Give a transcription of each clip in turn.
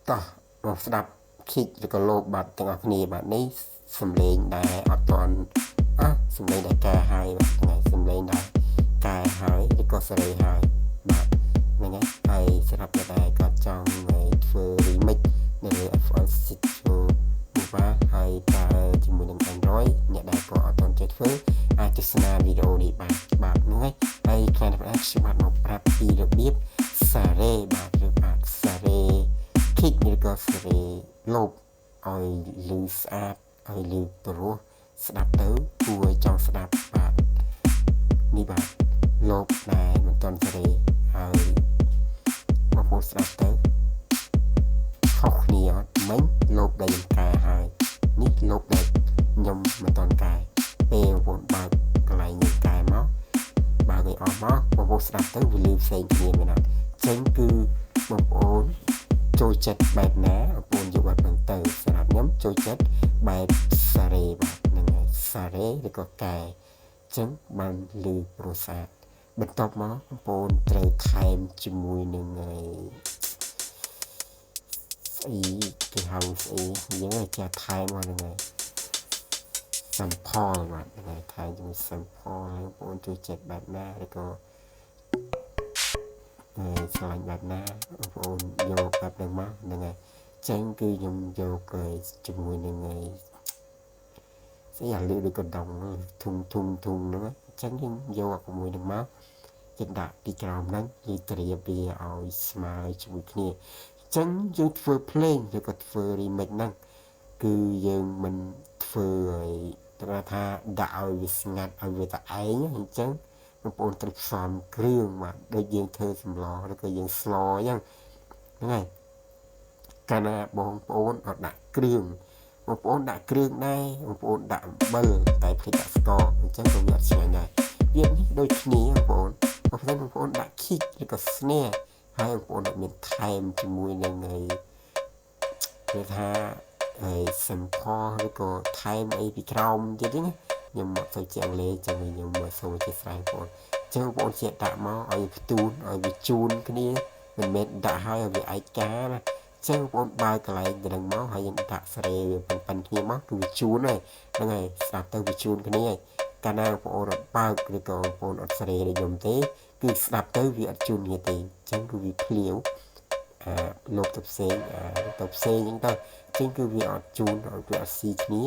តោះមកស្ដាប់គិចឬក៏លោកបាត់ទាំងអស់គ្នាបាទនេះសំឡេងដែលអត់ទាន់សំឡេងដែលកែហើយបាទថ្ងៃសំឡេងដែលកែហើយឬក៏សេរីហើយបាទហ្នឹងហើយសម្រាប់អ្នកដែលគាត់ចង់ធ្វើ remix នៅលើ iPhone 6 Pro បាទហើយតើជាមួយនឹង Android អ្នកដែលក៏អត់ទាន់ចេះធ្វើអាចទស្សនាវីដេអូនេះបាទហ្នឹងហើយខ្លះអ្នកខ្ញុំបាទមកប្រាប់ពីរបៀបសារ៉េបាទឬបាទសារ៉េគិចឬក៏សារ៉េលបឲ្យលឺស្អាតឲ្យលឺព្រោះស្ដាប់ទៅគួរឲ្យចង់ស្ដាប់បាទនេះបាទលបដែលមិនទាន់សារ៉េហើយបងប្អូនស្ដាប់ទៅខុសគ្នាអត់មិញលបដែលយើងកែហើយនេះលបដែលខ្ញុំមិនទាន់កែពេលបងប្អូនបើកកន្លែងយើងកែមកបើកឲ្យអស់មកបងប្អូនស្ដាប់ទៅវាលឺផ្សេងគ្នាមែនអត់ចឹងគឺបងប្អូនចូលចិត្តបែបណាបងប្អូនយកបែបហ្នឹងទៅសម្រាប់ខ្ញុំចូលចិត្តបែបសារ៉េបាទហ្នឹងហើយសារ៉េឬក៏កែចឹងបានលឺប្រូសាទបន្ទាប់មកបងប្អូនត្រូវថែមជាមួយនឹងស្អីគេហៅស្អីយើងចាថែមមកហ្នឹងហើយ sample បាទហ្នឹងហើយថែមជាមួយ sample ហើយបងប្អូនចូលចិត្តបែបណាឬក៏ឆ្លាញ់បែបណាបងប្អូនយកបែបហ្នឹងមកហ្នឹងហើយចឹងគឺខ្ញុំយកជាមួយនឹងស្អីអាលឺដូចកណ្ដុងធុងហ្នឹងចឹងខ្ញុំយកជាមួយនឹងមកយើងដាក់ពីក្រោមហ្នឹងយើងត្រៀមវាឲ្យស្មើជាមួយគ្នាចឹងយើងធ្វើភ្លេងឬក៏ធ្វើ remix ហ្នឹងគឺយើងមិនធ្វើឲ្យថាដាក់ឲ្យវាស្ងាត់ឲ្យវាតែឯងអញ្ចឹងបងប្អូនត្រូវផ្សំគ្រឿងបាទដូចយើងធ្វើសម្លឬក៏យើងស្លអញ្ចឹងហ្នឹងហើយកាលណាបងប្អូនអត់ដាក់គ្រឿងបងប្អូនដាក់គ្រឿងដែរបងប្អូនដាក់អំបិលតែភ្លេចដាក់ស្ករអញ្ចឹងក៏វាអត់ឆ្ងាញ់ដែរវានេះដូចគ្នាបងប្អូនបងប្អូនដាក់គិចឬក៏ស្នេហ៍ហើយបងប្អូនមានថែមជាមួយនឹងគេថាsample ឬក៏ថែមអីពីក្រោមទៀតណាខ្ញុំមកទៅជាអង់គ្លេសចឹងខ្ញុំមកសូមជាស្រ័យបងចឹងបងជាដាក់មកឲ្យផ្ទូនឲ្យវាជូនគ្នាមិនមែនដាក់ឲ្យវាឯកាណាចឹងបងបើកន្លែងហ្នឹងមកហើយយើងដាក់ស្រេវាប៉ិនគ្នាមកគឺវាជូនហើយហ្នឹងហើយស្ដាប់ទៅវាជូនគ្នាហើយកាលណាបងអត់បើកឬក៏បងអត់ស្រេដូចខ្ញុំទេគឺស្ដាប់ទៅវាអត់ជូនគ្នាទេចឹងគឺវាភ្លាវលោកទៅផ្សេងទៅផ្សេងហ្នឹងទៅចឹងគឺវាអត់ជូនឲ្យវាអត់ស៊ីគ្នា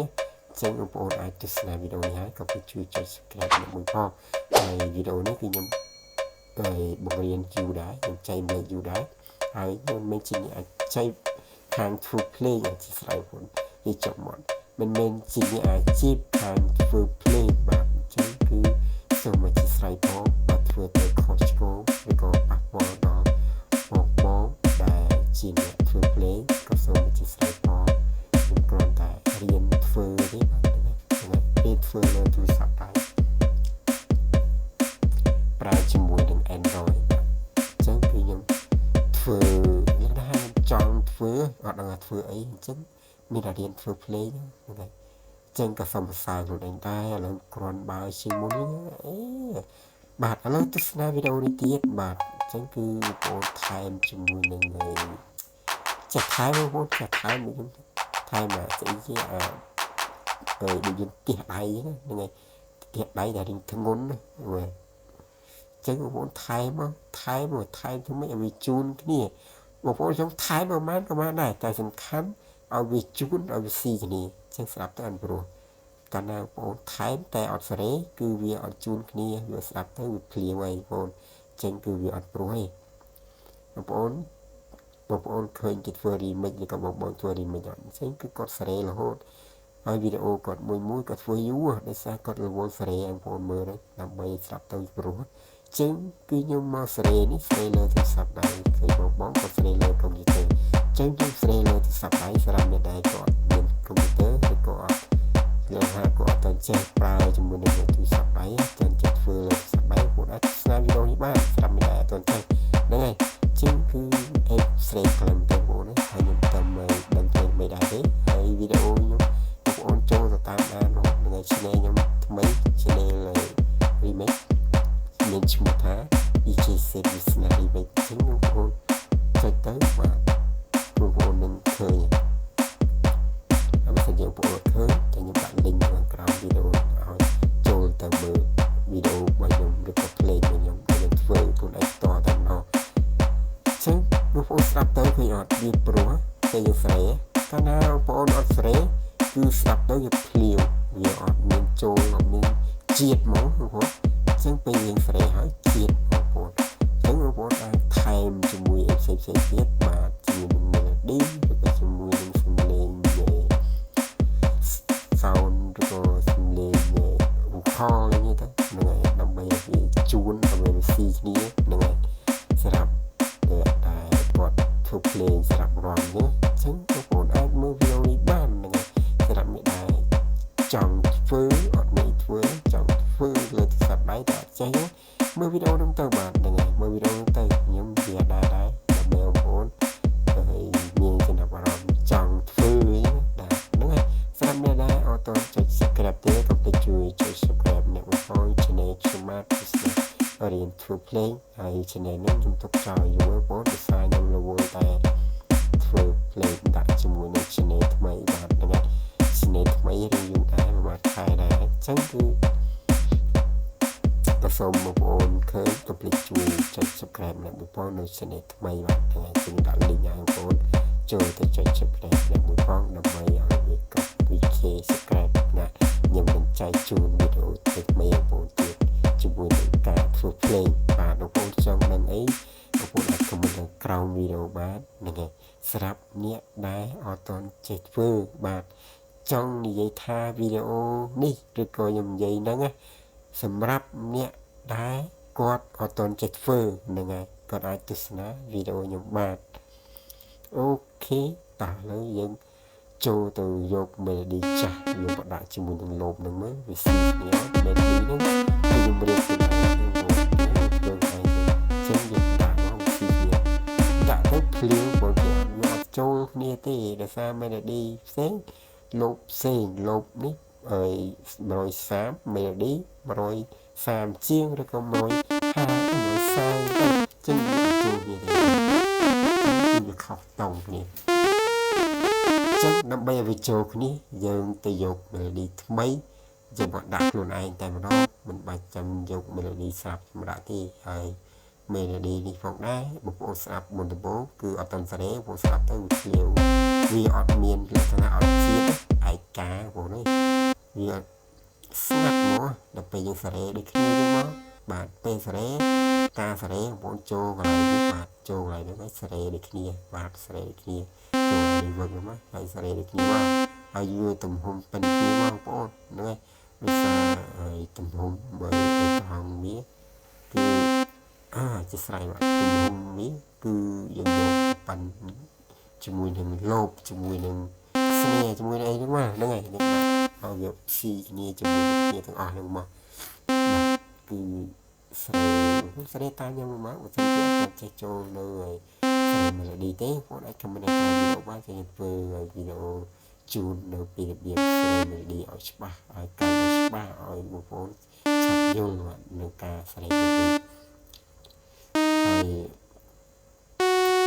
ចឹងបងប្អូនអាចទស្សនាវីដេអូនេះហើយក៏ជួយចុច subscribe មួយផងហើយវីដេអូនេះគឺខ្ញុំបង្រៀនយូរដែរខ្ញុំចែកម្លែកយូរដែរហើយខ្ញុំមិនជាអាចចែកខាងធ្វើភ្លេងឲ្យជាស្រ័យបងនិយាយចប់មកមិនមែនជាអាជីពខាងធ្វើភ្លេងបាទអញ្ចឹងគឺសូមឲ្យជាស្រ័យផងបើធ្វើទៅខុសឆ្គងឬក៏ប៉ះពាល់ដល់បងដែលជាអ្នកធ្វើភ្លេងក៏សូមជាស្រ័យផងខ្ញុំគ្រាន់តែរៀនធ្វើទេបាទរៀនធ្វើលើទូរស័ព្ទដៃប្រើជាមួយនឹង Android អញ្ចឹងគឺខ្ញុំធ្វើយ៉ាងណាខ្ញុំចង់ធ្វើអត់ដឹងថាធ្វើអីអញ្ចឹងមានតែរៀនធ្វើភ្លេងហ្នឹងហើយអញ្ចឹងក៏សូមសរសើរខ្លួនឯងដែរឥឡូវគ្រាន់បើជាមុននេះបាទឥឡូវទស្សនាវីដេអូនេះទៀតបាទអញ្ចឹងគឺបងប្អូនថែមជាមួយនឹងចាក់ថែមបងប្អូនចាក់ថែមខ្ញុំថែមស្អីគេដូចយើងទះដៃហ្នឹងហើយទះដៃដែលរៀងធ្ងន់ណាបាទចឹងបងប្អូនថែមធ្វើម៉េចឲ្យវាជូនគ្នាបងប្អូនចង់ថែមប្រហែលក៏បានដែរតែសំខាន់ឲ្យវាជូនឲ្យវាស៊ីគ្នាចឹងស្ដាប់ទៅអត់ព្រោះកាលណាបងប្អូនថែមតែអត់សេរីគឺវាអត់ជូនគ្នាវាស្ដាប់ទៅវាភ្លាវហើយបងប្អូនចឹងគឺវាអត់ព្រោះទេបងប្អូនឃើញគេធ្វើ remix ឬក៏បងធ្វើ remix អត់ចឹងគឺគាត់សេរីរហូតហើយវីដេអូគាត់មួយគាត់ធ្វើយូរដោយសារគាត់រវល់សេរីបងប្អូនមើលដើម្បីស្ដាប់ទៅព្រោះចឹងគឺខ្ញុំមកសេរីនេះសេរីលើទូរស័ព្ទដៃឃើញបងគាត់សេរីលើកុំព្យូទ័រចឹងខ្ញុំសេរីលើទូរស័ព្ទដៃសម្រាប់អ្នកដែលគាត់មានកុំព្យូទ័រឬក៏អត់លើថាគាត់អត់ចេះប្រើជាមួយនឹងទូរស័ព្ទដៃចឹងចេះធ្វើលើទូរស័ព្ទដៃគាត់អាចស្ដាប់វីដេអូនេះបានសម្រាប់អ្នកដែលអត់ចេះហ្នឹងហើយចឹងគឺសេរីខ្លឹមទៅបងណាហើយខ្ញុំតាមដឹងទៅមិនដែរទេហើយវីដេអូខ្ញុំបងប្អូនចូលទៅតាមដានហ្នឹងហើយ channel ខ្ញុំថ្មី channel remix មានឈ្មោះថា EJ Service Remix ចឹងបងប្អូនចុចទៅបាទ បងប្អូននឹងឃើញហើយបើសិនជាបងប្អូនឃើញតែខ្ញុំដាក់ link នៅក្រោមវីដេអូឲ្យចូលទៅមើលវីដេអូរបស់ខ្ញុំឬក៏ play របស់ខ្ញុំដែលខ្ញុំធ្វើខ្លួនឯងផ្ទាល់តែម្ដងចឹងបងប្អូនស្ដាប់ទៅឃើញអត់វាព្រោះតែយើងស្រែកាលណាបងប្អូនអត់ស្រែគឺស្ដាប់ទៅវាភ្លាវវាអត់មានចូលអត់មានជាតិហ្មងបងប្អូនចឹងពេលយើងស្រែហើយជាតិបងប្អូនចឹងបងប្អូនអាចថែមជាមួយអីផ្សេងៗទៀតបាទជាមួយនឹង melody ឬក៏ជាមួយនឹងសំឡេងsound ឬក៏សំឡេង vocal អីនេះទៅហ្នឹងហើយដើម្បីវាជួនដើម្បីវាស៊ីគ្នាហ្នឹងហើយសម្រាប់តែគាត់ធ្វើ play សម្រាប់រំនេះអញ្ចឹងបងប្អូនអាចមើលវីដេអូនេះបានហ្នឹងហើយសម្រាប់អ្នកដែលចង់ធ្វើអត់មានធ្វើចង់ធ្វើលើទូរស័ព្ទដៃតែអត់ចេះមើលវីដេអូហ្នឹងទៅបាទហ្នឹងហើយមើលវីដេអូហ្នឹងទៅខ្ញុំវាដែរដើម្បីបងប្អូនហើយមានចំណាប់អារម្មណ៍ចង់ធ្វើដែរហ្នឹងហើយសម្រាប់អ្នកដែលអត់ទាន់ចុច subscribe ទេក៏pleaseជួយចុច subscribe អ្នកបងប្អូន channel ខ្ញុំបាទរៀនធ្វើ play ហើយ channel នេះខ្ញុំទុកចោលយូរបងប្អូនដោយសារខ្ញុំរវល់តែធ្វើ play ដាក់ជាមួយនឹង channel ថ្មីបាទហ្នឹងហើយ channel ថ្មីរៀងយូរដែរប្រហែលខែដែរអញ្ចឹងគឺក៏សូមបងប្អូនឃើញក៏pleaseជួយចុច subscribe អ្នកបងប្អូននៅ channel ថ្មីបាទហ្នឹងហើយខ្ញុំដាក់ link ឲ្យបងប្អូនចូលទៅចុច subscribe អ្នកបងប្អូនដើម្បីឲ្យវាកប់ 2k subscribe ណាខ្ញុំនឹងចែកជូនវីដេអូថ្មីៗបងប្អូនទៀតជាមួយនឹងការធ្វើ play បាទបងប្អូនចង់ដឹងអីបងប្អូនអាច comment នៅក្រោមវីដេអូបាទហ្នឹងហើយសម្រាប់អ្នកដែលអត់ទាន់ចេះធ្វើបាទចង់និយាយថាវីដេអូនេះឬក៏ខ្ញុំនិយាយហ្នឹងណាសម្រាប់អ្នកដែលគាត់អត់ទាន់ចេះធ្វើហ្នឹងហើយគាត់អាចទស្សនាវីដេអូខ្ញុំបាទអូខេតោះឥឡូវយើងចូលទៅយក melody ចាស់យើងបដាក់ជាមួយនឹង loop ហ្នឹងមើលវាស៊ីគ្នា melody ហ្នឹងខ្ញុំរៀបពីខ្ញុំធ្វើឲ្យចឹងយើងដាក់មកស៊ីគ្នាដាក់ទៅភ្លៀងបងប្អូនវាអត់ចូលគ្នាទេដោយសារ melody ផ្សេង loop ផ្សេង loop នេះហើយ130 melody 130ជាងឬក៏150 140ទៅចឹងវាអត់ចូលគ្នាទេគឺវាខុសតង់គ្នាចឹងដើម្បីឲ្យវាចូលគ្នាយើងទៅយក melody ថ្មីយើងមកដាក់ខ្លួនឯងតែម្ដងមិនបាច់ចាំយក melody ស្រាប់សម្រាប់ទេហើយ melody នេះផងដែរបងប្អូនស្ដាប់មុនដំបូងគឺអត់តាន់សេរីបងប្អូនស្ដាប់ទៅភ្លាវវាអត់មានលក្ខណៈអត់ជាតិឯកាបងប្អូនអើយវាស្ងាត់មកដល់ពេលយើងសេរីដូចគ្នាចឹងមកបាទពេលសេរីការសេរីបងប្អូនចូលកន្លែងនេះបាទចូលកន្លែងនេះឲ្យសេរីដូចគ្នាបាទសេរីដូចគ្នាចូលនេះវិញមកហើយសេរីដូចគ្នាមកហើយយើងទំហំប៉ិនគ្នាមកបងប្អូនហ្នឹងហើយដោយសារហើយទំហំបើឯកហងវាគឺជាស្រ័យបាទទំហំនេះគឺយើងយកប៉ាន់ជាមួយនឹងលោបជាមួយនឹងស្នេហ៍ជាមួយនឹងអីហ្នឹងមកហ្នឹងហើយយើងដាក់ឲ្យវាស៊ីគ្នាជាមួយគ្នាទាំងអស់ហ្នឹងមកបាទគឺស្រីតាមខ្ញុំមកបើសិនជាអត់ចេះចូលនៅហើយស្រី melody ទេបងអាច comment នៅក្នុងវីដេអូបានគេធ្វើវីដេអូជូននៅពីរបៀបស្រី melody ឲ្យច្បាស់ឲ្យកាន់ឲ្យច្បាស់ឲ្យបងប្អូនឆាប់យល់នៅការស្រី melody ហើយ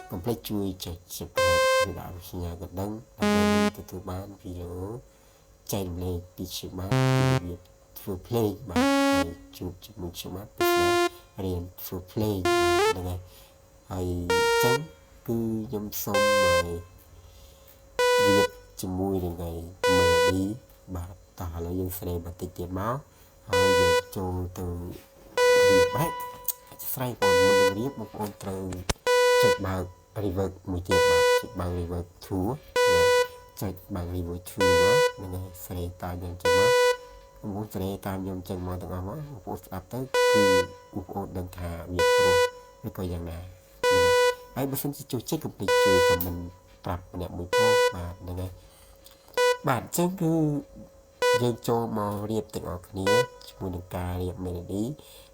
កុំភ្លេចជួយចុច subscribe ឬដាក់រូបសញ្ញាកណ្ដឹងដើម្បីទទួលបានវីដេអូចែករំលែកពីខ្ញុំបាទពីរបៀបធ្វើ play បាទហើយជួបជាមួយខ្ញុំបាទពីរៀនធ្វើ play ហ្នឹងហើយហើយចឹងគឺខ្ញុំសូមរៀបជាមួយនឹងឯ melody បាទតោះឥឡូវយើងស្រីបន្តិចទៀតមកហើយយើងចូលទៅរៀបបាទស្រ័យបងមុននឹងរៀបបងប្អូនត្រូវចុចបើក reverb មួយទៀតបាទចុចបើក reverb 2ចុចបើក reverb 2ហ្នឹងហើយស្រែតាមខ្ញុំចឹងមកបងប្អូនស្រែតាមខ្ញុំចឹងមកទាំងអស់មកបងប្អូនស្ដាប់ទៅគឺបងប្អូនដឹងថាវាព្រោះឬក៏យ៉ាងណាហើយបើសិនជាចូលចិត្តកុំភ្លេចជួយ comment ប្រាប់ម្នាក់មួយផងបាទហ្នឹងហើយបាទអញ្ចឹងគឺយើងចូលមករៀបទាំងអស់គ្នាជាមួយនឹងការរៀប melody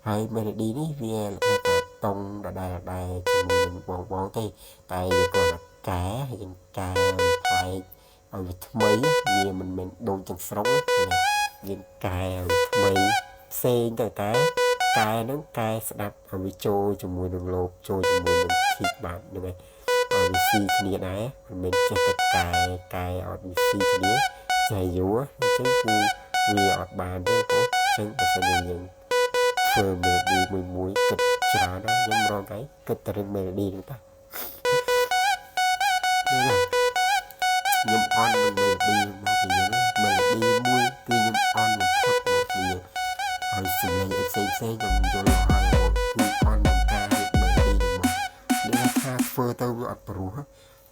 ហើយ melody នេះវាលក្ខណៈតង់ដដែលជាមួយនឹងបងទេតែយើងគាត់កែហើយយើងកែឲ្យប្លែកឲ្យវាថ្មីវាមិនមែនដូចទាំងស្រុងយើងកែឲ្យថ្មីផ្សេងទៅតែកែហ្នឹងកែស្ដាប់ឲ្យវាចូលជាមួយនឹងលោកចូលជាមួយនឹង kick បាទហ្នឹងហើយអ ឲ្យវាស៊ីគ្នាដែរមិនមែនចេះតែកែអត់វាស៊ីគ្នាចេះយូរអញ្ចឹងគឺវាអត់បានទេបងអញ្ចឹងបើសិនជាយើងធ្វើ melody មួយគិតច្រើនណាស់ខ្ញុំរកឯងគិតតែរឿង melody ហ្នឹងតាខ្ញុំអន់នឹង melody មកពីយើង melody មួយគឺខ្ញុំអន់បំផុតមកពីយើងហើយសំឡេងអីផ្សេងខ្ញុំយល់ហើយគឺអន់នឹងការរៀប melody ហ្នឹងមកថាធ្វើទៅវាអត់ព្រោះ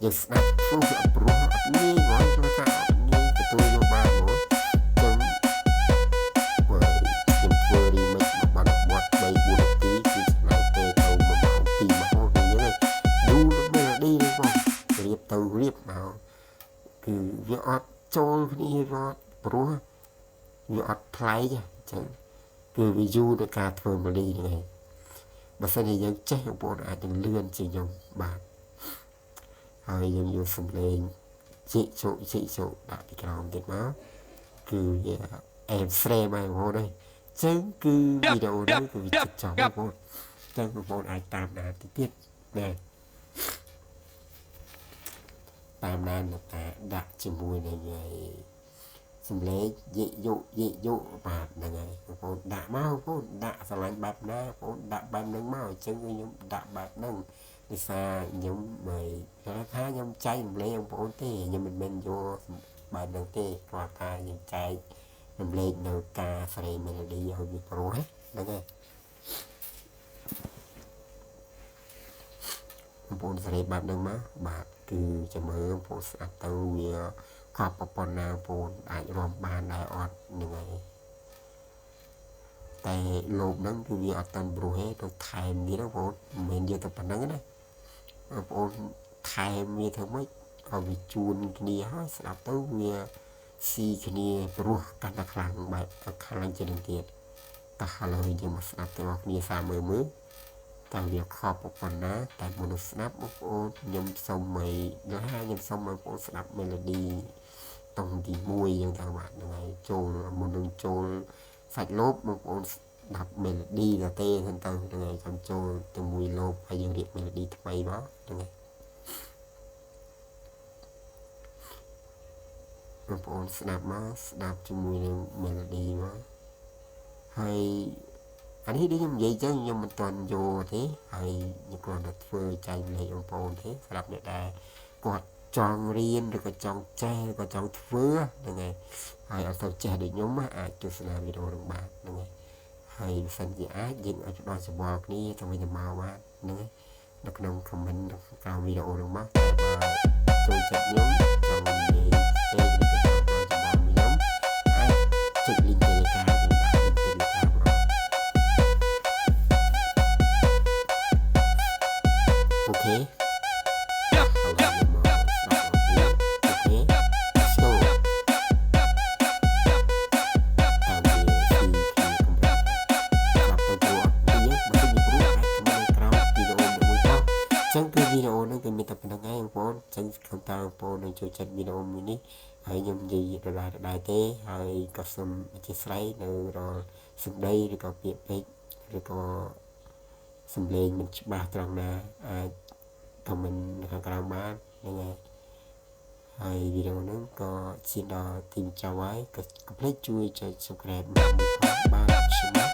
យើងស្ដាប់ធ្វើវាអត់ព្រោះអត់ងាយហ្មងគឺថាអត់ងាយទទួលយកបានហ្មងចឹងបើខ្ញុំធ្វើ remix មកបានបត់3 4នាទីគឺឆ្ងាយពេលទៅ1ម៉ោង2ម៉ោងវិញហ្នឹងយូរ melody ហ្នឹងបងរៀបទៅរៀបមកគឺវាអត់ចូលគ្នាវាអត់ព្រោះវាអត់ប្លែកអញ្ចឹងគឺវាយូរដល់ការធ្វើ melody ហ្នឹងឯងបើសិនជាយើងចេះបងប្អូនអាចនឹងលឿនជាងខ្ញុំបាទហើយយើងយកសំឡេងជីកជោដាក់ពីក្រោមទៀតមកគឺវាអែមស្រែមកបងប្អូនអើយអញ្ចឹងគឺវីដេអូនេះគឺវាចិត្តចង់បងប្អូនអញ្ចឹងបងប្អូនអាចតាមដានទៀតដែរតាមដានតែដាក់ជាមួយនឹងសំឡេងយេយុបាទហ្នឹងហើយបងប្អូនដាក់មកបងប្អូនដាក់ស្រឡាញ់បែបណាបងប្អូនដាក់បែបហ្នឹងមកអញ្ចឹងខ្ញុំដាក់បែបហ្នឹងដោយសារខ្ញុំបើថាខ្ញុំចែករំលែកបងប្អូនទេខ្ញុំមិនមែនយកបែបហ្នឹងទេគាត់ថាខ្ញុំចែករំលែកនៅការស្រែ melody ឲ្យវាព្រោះហ្នឹងហើយបងប្អូនស្រែបែបហ្នឹងមកបាទគឺចាំមើលបងប្អូនស្ដាប់ទៅវាកប់ប្រព័ន្ធណាបងប្អូនអាចរំបានដែរអត់ហ្នឹងហើយតែលោកហ្នឹងគឺវាអត់តាន់ព្រោះទេទៅថែមទៀតបងប្អូនមិនមែនយកតែប៉ុណ្្នឹងណាបងប្អូនថែមវាធ្វើម៉េចឲ្យវាជួនគ្នាហើយស្ដាប់ទៅវាស៊ីគ្នាព្រោះកាន់តែខ្លាំងបែបខ្លាំងជាងទៀតតោះឥឡូវយើងមកស្ដាប់ទាំងអស់គ្នាសាមើលតើវាខប់ប៉ុណ្ណាតែមនុស្សស្ដាប់បងប្អូនខ្ញុំសុំឲ្យខ្ញុំសុំឲ្យបងប្អូនស្ដាប់ melody តង់ទី1យ៉ាងទៅបាទហ្នឹងហើយចូលមុននឹងចូលសាច់លោបបងប្អូនស្ដាប់ melody ទៅទេទៅហ្នឹងហើយចាំចូលជាមួយលោបហើយយើងរៀប melody ថ្មីមកហ្នឹងហើយបងប្អូនស្ដាប់មកស្ដាប់ជាមួយនឹង melody មកហើយអានេះដូចខ្ញុំនិយាយចឹងខ្ញុំមិនទាន់យកទេហើយខ្ញុំគ្រាន់តែធ្វើចែកម្លែកបងប្អូនទេសម្រាប់អ្នកដែលគាត់ចង់រៀនឬក៏ចង់ចេះឬក៏ចង់ធ្វើហ្នឹងហើយអត់ទៅចេះដូចខ្ញុំអាចទស្សនាវីដេអូនឹងបានហ្នឹងហើយបើសិនជាអាចយើងអាចផ្ដល់ច្បងគ្នាទៅវិញទៅមកបានហ្នឹងនៅក្នុង comment នៅក្រោមវីដេអូនឹងមកតែបើចូលចិត្តខ្ញុំចង់និយាយចេះឬក៏ចង់ផ្ដល់ច្បងខ្ញុំអាចចុច link Telegram ខ្ញុំដាក់ link Telegram មកអូខេចឹងគឺវីដេអូហ្នឹងគឺមានតែប៉ុណ្្នឹងឯងបងប្អូនចឹងខ្ញុំតើបងប្អូននឹងចូលចិត្តវីដេអូមួយនេះហើយខ្ញុំនិយាយដដែលទេហើយក៏សូមអធិស្ឋាននៅរាល់សម្ដីឬក៏ពាក្យពេចន៍ឬក៏សំឡេងមិនច្បាស់ត្រង់ណាអាច comment នៅខាងក្រោមបានហ្នឹងហើយវីដេអូហ្នឹងក៏ឈានដល់ទីបញ្ចប់ហើយក៏កុំភ្លេចជួយចុច subscribe បានខ្ញុំ